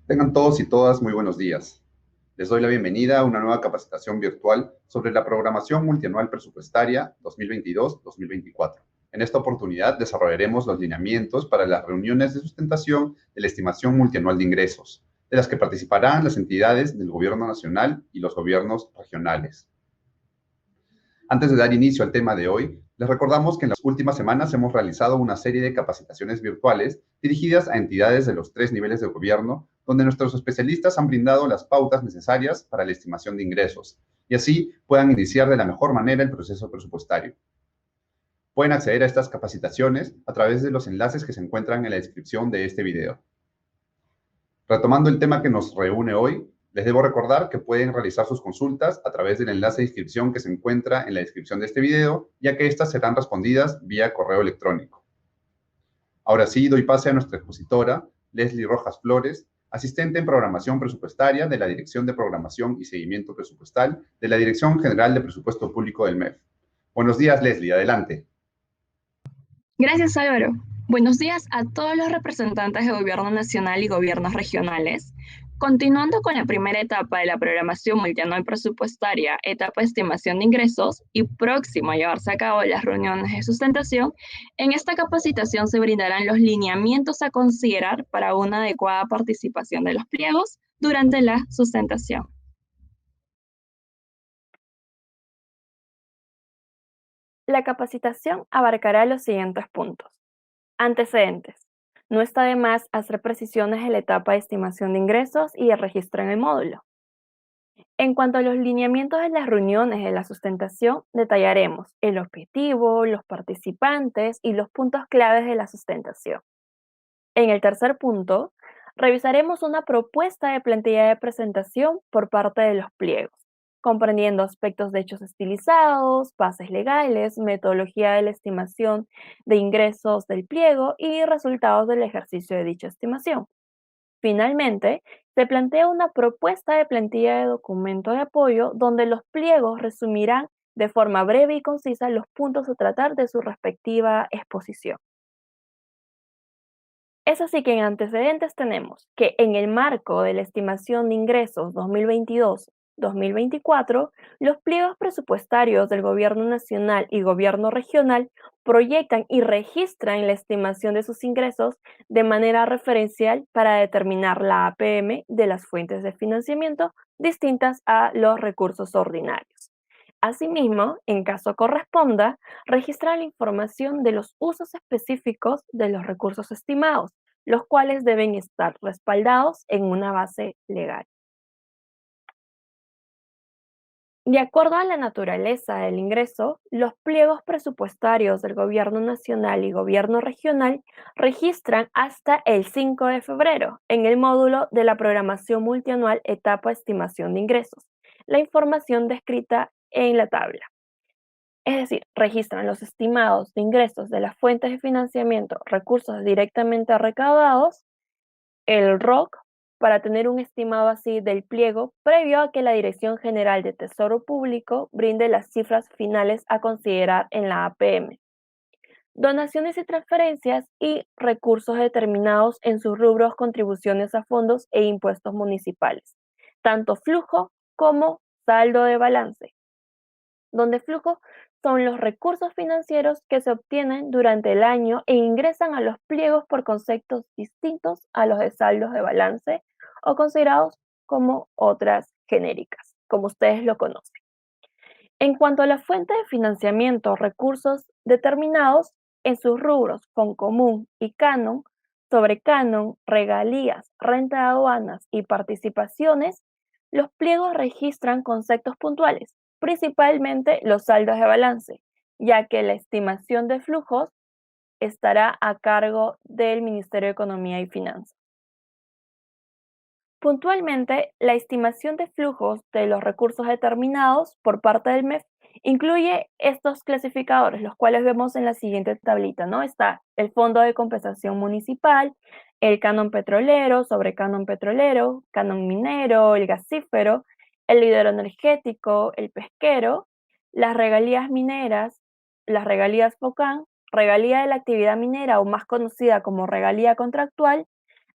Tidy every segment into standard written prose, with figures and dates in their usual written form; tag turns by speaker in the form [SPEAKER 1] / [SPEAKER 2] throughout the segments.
[SPEAKER 1] Tengan todos y todas muy buenos días. Les doy la bienvenida a una nueva capacitación virtual sobre la programación multianual presupuestaria 2022-2024. En esta oportunidad desarrollaremos los lineamientos para las reuniones de sustentación de la estimación multianual de ingresos, de las que participarán las entidades del Gobierno Nacional y los gobiernos regionales. Antes de dar inicio al tema de hoy, les recordamos que en las últimas semanas hemos realizado una serie de capacitaciones virtuales dirigidas a entidades de los 3 niveles de gobierno, donde nuestros especialistas han brindado las pautas necesarias para la estimación de ingresos y así puedan iniciar de la mejor manera el proceso presupuestario. Pueden acceder a estas capacitaciones a través de los enlaces que se encuentran en la descripción de este video. Retomando el tema que nos reúne hoy, les debo recordar que pueden realizar sus consultas a través del enlace de inscripción que se encuentra en la descripción de este video, ya que estas serán respondidas vía correo electrónico. Ahora sí, doy pase a nuestra expositora, Leslie Rojas Flores, asistente en programación presupuestaria de la Dirección de Programación y Seguimiento Presupuestal de la Dirección General de Presupuesto Público del MEF. Buenos días, Leslie, adelante.
[SPEAKER 2] Gracias, Álvaro. Buenos días a todos los representantes de Gobierno Nacional y gobiernos regionales. Continuando con la primera etapa de la programación multianual presupuestaria, etapa de estimación de ingresos y próximo a llevarse a cabo las reuniones de sustentación, en esta capacitación se brindarán los lineamientos a considerar para una adecuada participación de los pliegos durante la sustentación.
[SPEAKER 3] La capacitación abarcará los siguientes puntos. Antecedentes. No está de más hacer precisiones en la etapa de estimación de ingresos y el registro en el módulo. En cuanto a los lineamientos de las reuniones de la sustentación, detallaremos el objetivo, los participantes y los puntos claves de la sustentación. En el tercer punto, revisaremos una propuesta de plantilla de presentación por parte de los pliegos, comprendiendo aspectos de hechos estilizados, bases legales, metodología de la estimación de ingresos del pliego y resultados del ejercicio de dicha estimación. Finalmente, se plantea una propuesta de plantilla de documento de apoyo donde los pliegos resumirán de forma breve y concisa los puntos a tratar de su respectiva exposición. Es así que en antecedentes tenemos que en el marco de la estimación de ingresos 2022-2024, los pliegos presupuestarios del Gobierno Nacional y Gobierno Regional proyectan y registran la estimación de sus ingresos de manera referencial para determinar la APM de las fuentes de financiamiento distintas a los recursos ordinarios. Asimismo, en caso corresponda, registrar la información de los usos específicos de los recursos estimados, los cuales deben estar respaldados en una base legal. De acuerdo a la naturaleza del ingreso, los pliegos presupuestarios del Gobierno Nacional y Gobierno Regional registran hasta el 5 de febrero en el módulo de la programación multianual etapa estimación de ingresos, la información descrita en la tabla. Es decir, registran los estimados de ingresos de las fuentes de financiamiento, recursos directamente recaudados, el ROC, para tener un estimado así del pliego previo a que la Dirección General de Tesoro Público brinde las cifras finales a considerar en la APM. Donaciones y transferencias y recursos determinados en sus rubros contribuciones a fondos e impuestos municipales, tanto flujo como saldo de balance, donde flujo son los recursos financieros que se obtienen durante el año e ingresan a los pliegos por conceptos distintos a los de saldos de balance o considerados como otras genéricas, como ustedes lo conocen. En cuanto a la fuente de financiamiento, recursos determinados en sus rubros Foncomún y Canon, sobre Canon, regalías, renta de aduanas y participaciones, los pliegos registran conceptos puntuales, principalmente los saldos de balance, ya que la estimación de flujos estará a cargo del Ministerio de Economía y Finanzas. Puntualmente, la estimación de flujos de los recursos determinados por parte del MEF incluye estos clasificadores, los cuales vemos en la siguiente tablita, ¿no? Está el Fondo de Compensación Municipal, el canon petrolero, sobre canon petrolero, canon minero, el gasífero, el hidroenergético, el pesquero, las regalías mineras, las regalías FOCAN, regalía de la actividad minera o más conocida como regalía contractual,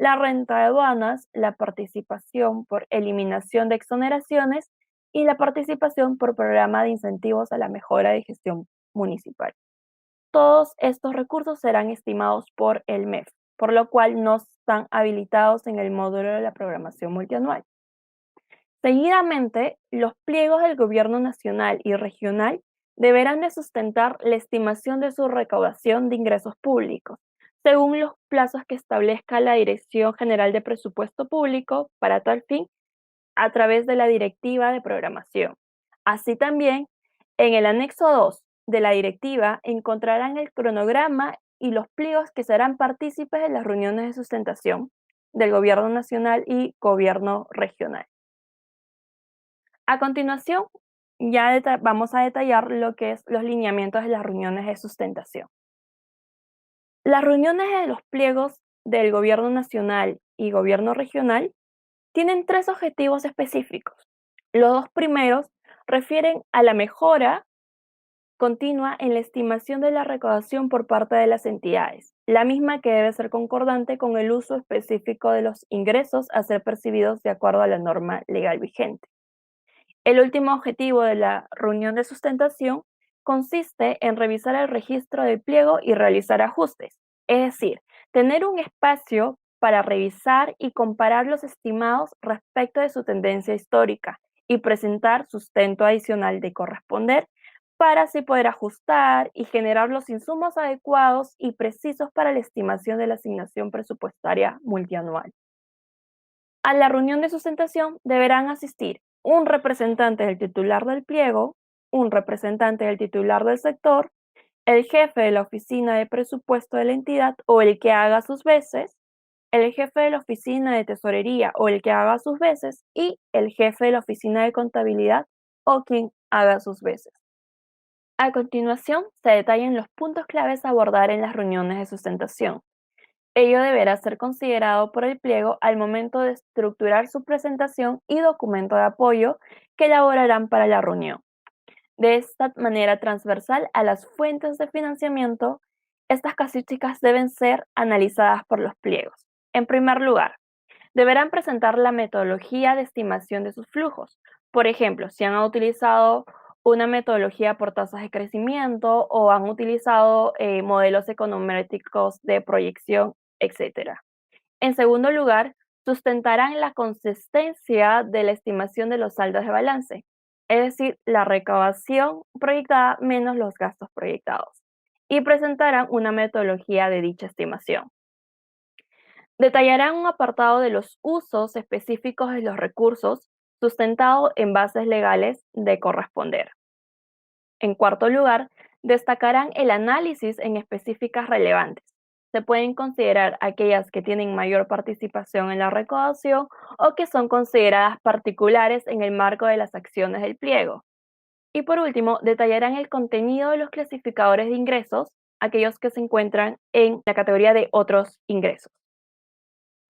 [SPEAKER 3] la renta de aduanas, la participación por eliminación de exoneraciones y la participación por programa de incentivos a la mejora de gestión municipal. Todos estos recursos serán estimados por el MEF, por lo cual no están habilitados en el módulo de la programación multianual. Seguidamente, los pliegos del gobierno nacional y regional deberán de sustentar la estimación de su recaudación de ingresos públicos, según los plazos que establezca la Dirección General de Presupuesto Público para tal fin a través de la Directiva de Programación. Así también, en el anexo 2 de la directiva encontrarán el cronograma y los pliegos que serán partícipes de las reuniones de sustentación del gobierno nacional y gobierno regional. A continuación, ya vamos a detallar lo que es los lineamientos de las reuniones de sustentación. Las reuniones de los pliegos del gobierno nacional y gobierno regional tienen tres objetivos específicos. Los dos primeros refieren a la mejora continua en la estimación de la recaudación por parte de las entidades, la misma que debe ser concordante con el uso específico de los ingresos a ser percibidos de acuerdo a la norma legal vigente. El último objetivo de la reunión de sustentación consiste en revisar el registro del pliego y realizar ajustes, es decir, tener un espacio para revisar y comparar los estimados respecto de su tendencia histórica y presentar sustento adicional de corresponder para así poder ajustar y generar los insumos adecuados y precisos para la estimación de la asignación presupuestaria multianual. A la reunión de sustentación deberán asistir un representante del titular del pliego, un representante del titular del sector, el jefe de la oficina de presupuesto de la entidad o el que haga sus veces, el jefe de la oficina de tesorería o el que haga sus veces y el jefe de la oficina de contabilidad o quien haga sus veces. A continuación, se detallan los puntos claves a abordar en las reuniones de sustentación. Ello deberá ser considerado por el pliego al momento de estructurar su presentación y documento de apoyo que elaborarán para la reunión. De esta manera transversal a las fuentes de financiamiento, estas casuísticas deben ser analizadas por los pliegos. En primer lugar, deberán presentar la metodología de estimación de sus flujos. Por ejemplo, si han utilizado una metodología por tasas de crecimiento o han utilizado modelos econométricos de proyección, etc. En segundo lugar, sustentarán la consistencia de la estimación de los saldos de balance, es decir, la recaudación proyectada menos los gastos proyectados, y presentarán una metodología de dicha estimación. Detallarán un apartado de los usos específicos de los recursos sustentado en bases legales de corresponder. En cuarto lugar, destacarán el análisis en específicas relevantes. Se pueden considerar aquellas que tienen mayor participación en la recaudación o que son consideradas particulares en el marco de las acciones del pliego. Y por último, detallarán el contenido de los clasificadores de ingresos, aquellos que se encuentran en la categoría de otros ingresos.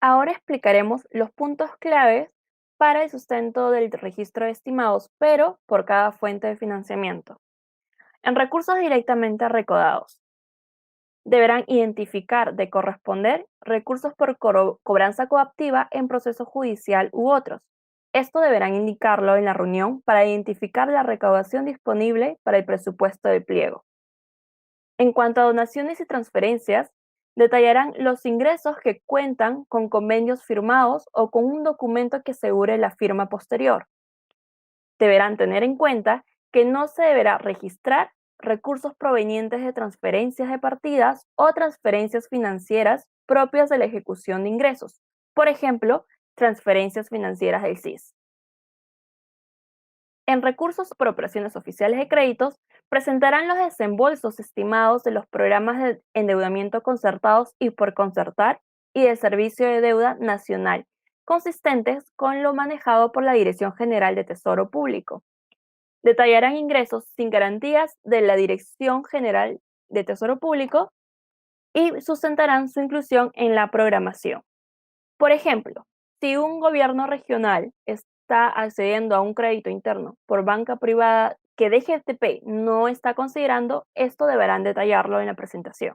[SPEAKER 3] Ahora explicaremos los puntos claves para el sustento del registro de estimados, pero por cada fuente de financiamiento. En recursos directamente recaudados, deberán identificar de corresponder recursos por cobranza coactiva en proceso judicial u otros. Esto deberán indicarlo en la reunión para identificar la recaudación disponible para el presupuesto del pliego. En cuanto a donaciones y transferencias, detallarán los ingresos que cuentan con convenios firmados o con un documento que asegure la firma posterior. Deberán tener en cuenta que no se deberá registrar recursos provenientes de transferencias de partidas o transferencias financieras propias de la ejecución de ingresos, por ejemplo, transferencias financieras del CIS. En recursos por operaciones oficiales de créditos, presentarán los desembolsos estimados de los programas de endeudamiento concertados y por concertar y del Servicio de Deuda Nacional, consistentes con lo manejado por la Dirección General de Tesoro Público. Detallarán ingresos sin garantías de la Dirección General de Tesoro Público y sustentarán su inclusión en la programación. Por ejemplo, si un gobierno regional está accediendo a un crédito interno por banca privada que DGTP no está considerando, esto deberán detallarlo en la presentación.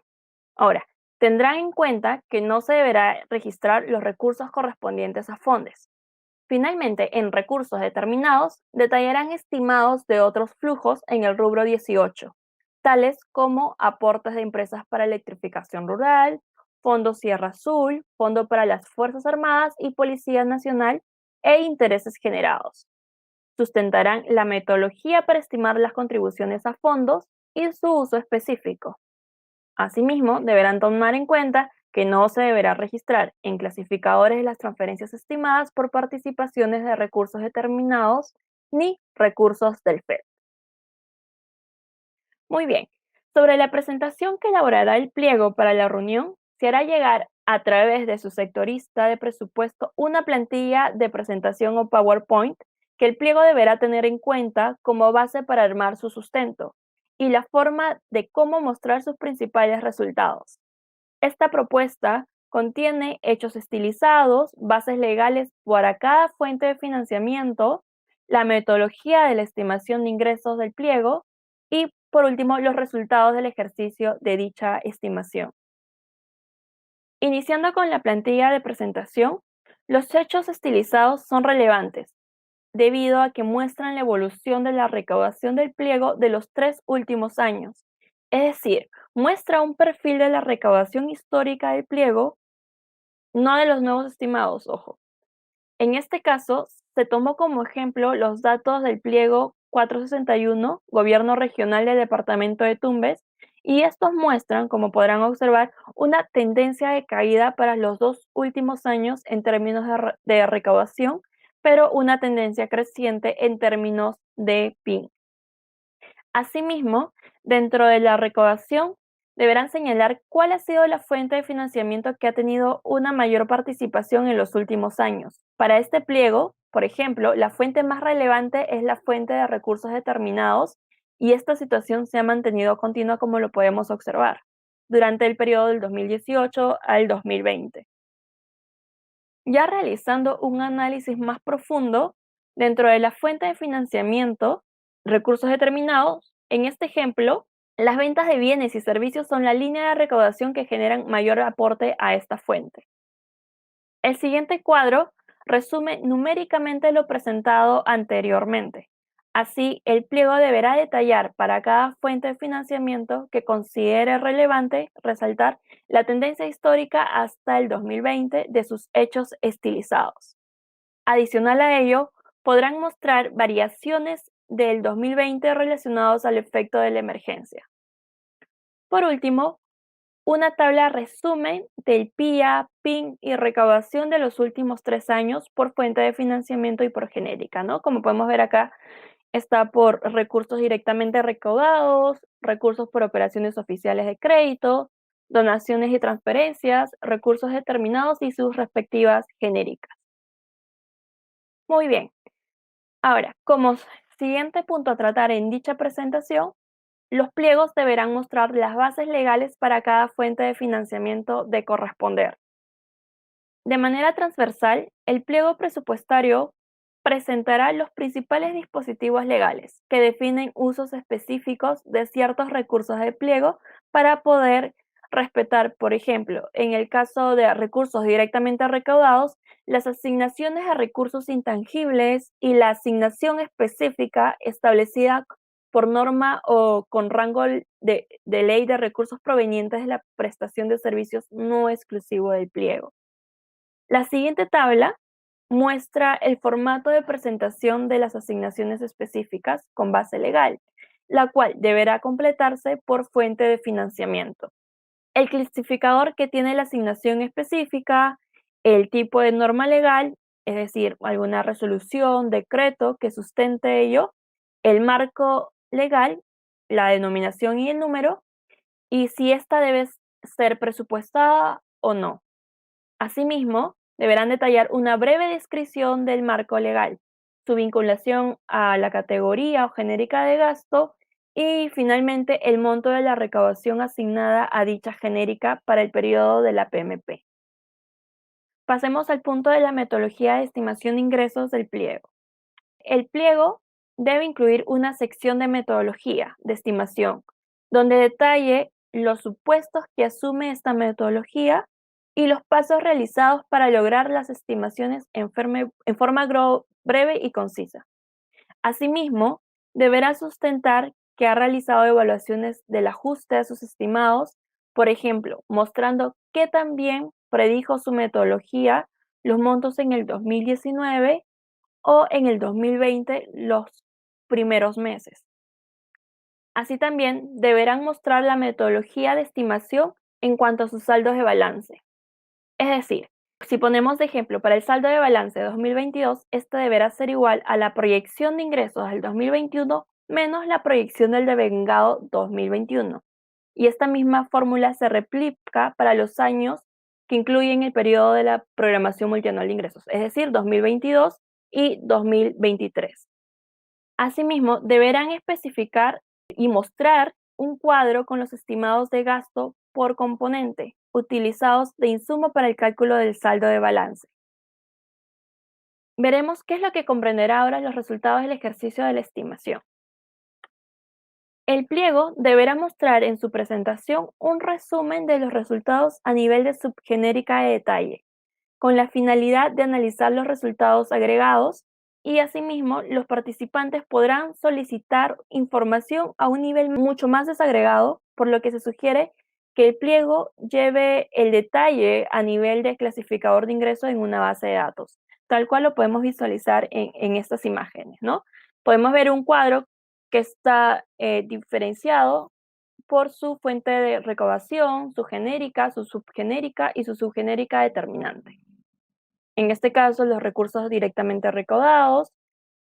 [SPEAKER 3] Ahora, Tendrán en cuenta que no se deberá registrar los recursos correspondientes a fondos. Finalmente, en recursos determinados, detallarán estimados de otros flujos en el rubro 18, tales como aportes de empresas para electrificación rural, Fondo Sierra Azul, Fondo para las Fuerzas Armadas y Policía Nacional e intereses generados. Sustentarán la metodología para estimar las contribuciones a fondos y su uso específico. Asimismo, deberán tomar en cuenta que no se deberá registrar en clasificadores las transferencias estimadas por participaciones de recursos determinados ni recursos del FED. Muy bien, sobre la presentación que elaborará el pliego para la reunión, se hará llegar a través de su sectorista de presupuesto una plantilla de presentación o PowerPoint que el pliego deberá tener en cuenta como base para armar su sustento y la forma de cómo mostrar sus principales resultados. Esta propuesta contiene hechos estilizados, bases legales para cada fuente de financiamiento, la metodología de la estimación de ingresos del pliego y, por último, los resultados del ejercicio de dicha estimación. Iniciando con la plantilla de presentación, los hechos estilizados son relevantes debido a que muestran la evolución de la recaudación del pliego de los 3 últimos años. Es decir, muestra un perfil de la recaudación histórica del pliego, no de los nuevos estimados, ojo. En este caso, se tomó como ejemplo los datos del pliego 461, Gobierno Regional del Departamento de Tumbes, y estos muestran, como podrán observar, una tendencia de caída para los 2 últimos años en términos de recaudación, pero una tendencia creciente en términos de PIB. Asimismo, dentro de la recaudación, deberán señalar cuál ha sido la fuente de financiamiento que ha tenido una mayor participación en los últimos años. Para este pliego, por ejemplo, la fuente más relevante es la fuente de recursos determinados y esta situación se ha mantenido continua como lo podemos observar durante el periodo del 2018 al 2020. Ya realizando un análisis más profundo, dentro de la fuente de financiamiento, recursos determinados, en este ejemplo, las ventas de bienes y servicios son la línea de recaudación que generan mayor aporte a esta fuente. El siguiente cuadro resume numéricamente lo presentado anteriormente. Así, el pliego deberá detallar para cada fuente de financiamiento que considere relevante resaltar la tendencia histórica hasta el 2020 de sus hechos estilizados. Adicional a ello, podrán mostrar variaciones del 2020 relacionados al efecto de la emergencia. Por último, una tabla resumen del PIA, PIN y recaudación de los últimos 3 años por fuente de financiamiento y por genérica, ¿no? Como podemos ver acá, está por recursos directamente recaudados, recursos por operaciones oficiales de crédito, donaciones y transferencias, recursos determinados y sus respectivas genéricas. Muy bien. Ahora, como siguiente punto a tratar en dicha presentación, los pliegos deberán mostrar las bases legales para cada fuente de financiamiento de corresponder. De manera transversal, el pliego presupuestario presentará los principales dispositivos legales que definen usos específicos de ciertos recursos del pliego para poder respetar, por ejemplo, en el caso de recursos directamente recaudados, las asignaciones a recursos intangibles y la asignación específica establecida por norma o con rango de ley de recursos provenientes de la prestación de servicios no exclusivo del pliego. La siguiente tabla muestra el formato de presentación de las asignaciones específicas con base legal, la cual deberá completarse por fuente de financiamiento. El clasificador que tiene la asignación específica, el tipo de norma legal, es decir, alguna resolución, decreto que sustente ello, el marco legal, la denominación y el número, y si ésta debe ser presupuestada o no. Asimismo, deberán detallar una breve descripción del marco legal, su vinculación a la categoría o genérica de gasto y finalmente el monto de la recaudación asignada a dicha genérica para el periodo de la PMP. Pasemos al punto de la metodología de estimación de ingresos del pliego. El pliego debe incluir una sección de metodología de estimación, donde detalle los supuestos que asume esta metodología y los pasos realizados para lograr las estimaciones en forma breve y concisa. Asimismo, deberá sustentar que ha realizado evaluaciones del ajuste a sus estimados, por ejemplo, mostrando que también predijo su metodología los montos en el 2019 o en el 2020 los primeros meses. Así también deberán mostrar la metodología de estimación en cuanto a sus saldos de balance. Es decir, si ponemos de ejemplo para el saldo de balance de 2022, este deberá ser igual a la proyección de ingresos del 2021 menos la proyección del devengado 2021. Y esta misma fórmula se replica para los años que incluyen el periodo de la programación multianual de ingresos, es decir, 2022 y 2023. Asimismo, deberán especificar y mostrar un cuadro con los estimados de gasto por componente utilizados de insumo para el cálculo del saldo de balance. Veremos qué es lo que comprenderá ahora los resultados del ejercicio de la estimación. El pliego deberá mostrar en su presentación un resumen de los resultados a nivel de subgenérica de detalle, con la finalidad de analizar los resultados agregados y asimismo los participantes podrán solicitar información a un nivel mucho más desagregado, por lo que se sugiere que el pliego lleve el detalle a nivel de clasificador de ingresos en una base de datos, tal cual lo podemos visualizar en estas imágenes, ¿no? Podemos ver un cuadro que está diferenciado por su fuente de recaudación, su genérica, su subgenérica y su subgenérica determinante. En este caso, los recursos directamente recaudados,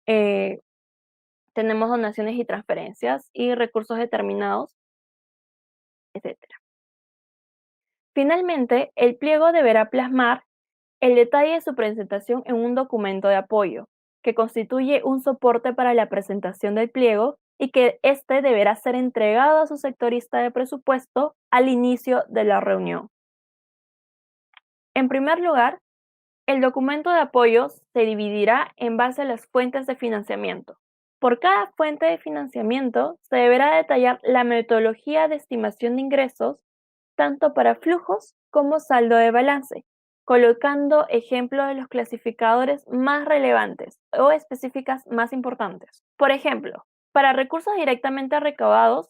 [SPEAKER 3] tenemos donaciones y transferencias y recursos determinados, etc. Finalmente, el pliego deberá plasmar el detalle de su presentación en un documento de apoyo, que constituye un soporte para la presentación del pliego y que éste deberá ser entregado a su sectorista de presupuesto al inicio de la reunión. En primer lugar, el documento de apoyo se dividirá en base a las fuentes de financiamiento. Por cada fuente de financiamiento se deberá detallar la metodología de estimación de ingresos, tanto para flujos como saldo de balance, colocando ejemplos de los clasificadores más relevantes o específicas más importantes. Por ejemplo, para recursos directamente recaudados,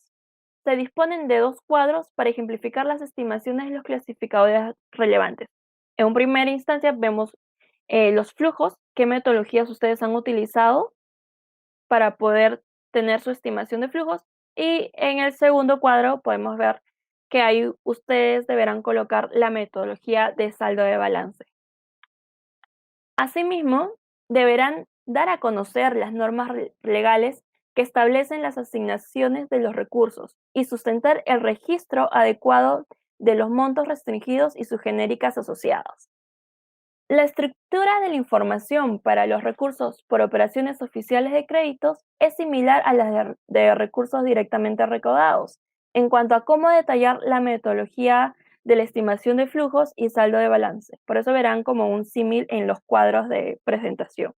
[SPEAKER 3] se disponen de dos cuadros para ejemplificar las estimaciones de los clasificadores relevantes. En una primera instancia vemos los flujos, qué metodologías ustedes han utilizado para poder tener su estimación de flujos, y en el segundo cuadro podemos ver que ahí ustedes deberán colocar la metodología de saldo de balance. Asimismo, deberán dar a conocer las normas legales que establecen las asignaciones de los recursos y sustentar el registro adecuado de los montos restringidos y sus genéricas asociadas. La estructura de la información para los recursos por operaciones oficiales de créditos es similar a la de recursos directamente recaudados, en cuanto a cómo detallar la metodología de la estimación de flujos y saldo de balance. Por eso verán como un símil en los cuadros de presentación.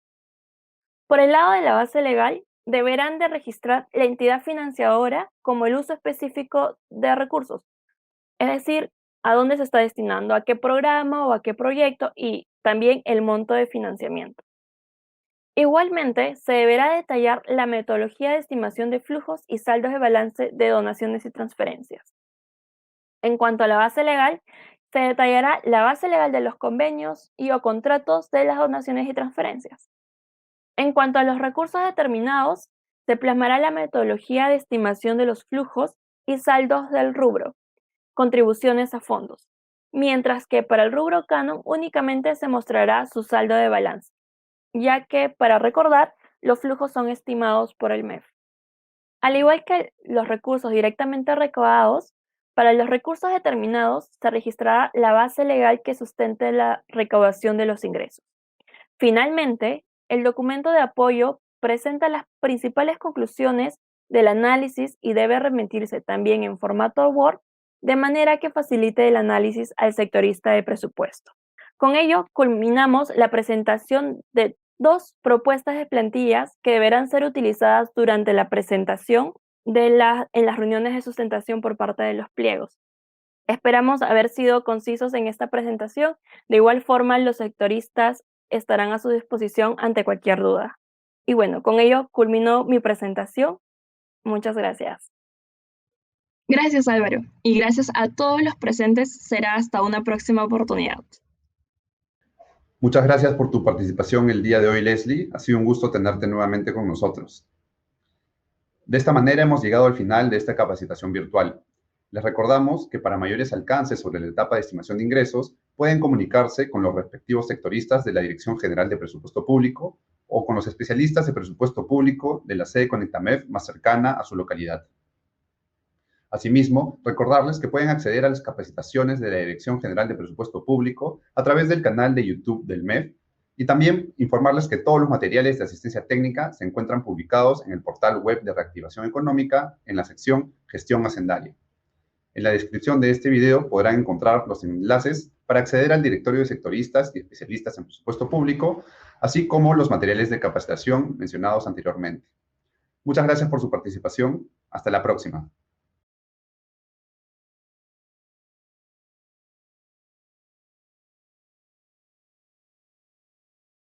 [SPEAKER 3] Por el lado de la base legal, deberán de registrar la entidad financiadora como el uso específico de recursos, es decir, a dónde se está destinando, a qué programa o a qué proyecto, y también el monto de financiamiento. Igualmente, se deberá detallar la metodología de estimación de flujos y saldos de balance de donaciones y transferencias. En cuanto a la base legal, se detallará la base legal de los convenios y o contratos de las donaciones y transferencias. En cuanto a los recursos determinados, se plasmará la metodología de estimación de los flujos y saldos del rubro, contribuciones a fondos, mientras que para el rubro canon únicamente se mostrará su saldo de balance, ya que, para recordar, los flujos son estimados por el MEF. Al igual que los recursos directamente recaudados, para los recursos determinados se registrará la base legal que sustente la recaudación de los ingresos. Finalmente, el documento de apoyo presenta las principales conclusiones del análisis y debe remitirse también en formato Word, de manera que facilite el análisis al sectorista de presupuesto. Con ello, culminamos la presentación de dos propuestas de plantillas que deberán ser utilizadas durante la presentación en las reuniones de sustentación por parte de los pliegos. Esperamos haber sido concisos en esta presentación. De igual forma, los sectoristas estarán a su disposición ante cualquier duda. Y bueno, con ello culmino mi presentación. Muchas gracias.
[SPEAKER 2] Gracias, Álvaro, y gracias a todos los presentes. Será hasta una próxima oportunidad.
[SPEAKER 1] Muchas gracias por tu participación el día de hoy, Leslie. Ha sido un gusto tenerte nuevamente con nosotros. De esta manera hemos llegado al final de esta capacitación virtual. Les recordamos que para mayores alcances sobre la etapa de estimación de ingresos, pueden comunicarse con los respectivos sectoristas de la Dirección General de Presupuesto Público o con los especialistas de presupuesto público de la sede Conectamef más cercana a su localidad. Asimismo, recordarles que pueden acceder a las capacitaciones de la Dirección General de Presupuesto Público a través del canal de YouTube del MEF y también informarles que todos los materiales de asistencia técnica se encuentran publicados en el portal web de Reactivación Económica en la sección Gestión Hacendaria. En la descripción de este video podrán encontrar los enlaces para acceder al directorio de sectoristas y especialistas en presupuesto público, así como los materiales de capacitación mencionados anteriormente. Muchas gracias por su participación. Hasta la próxima.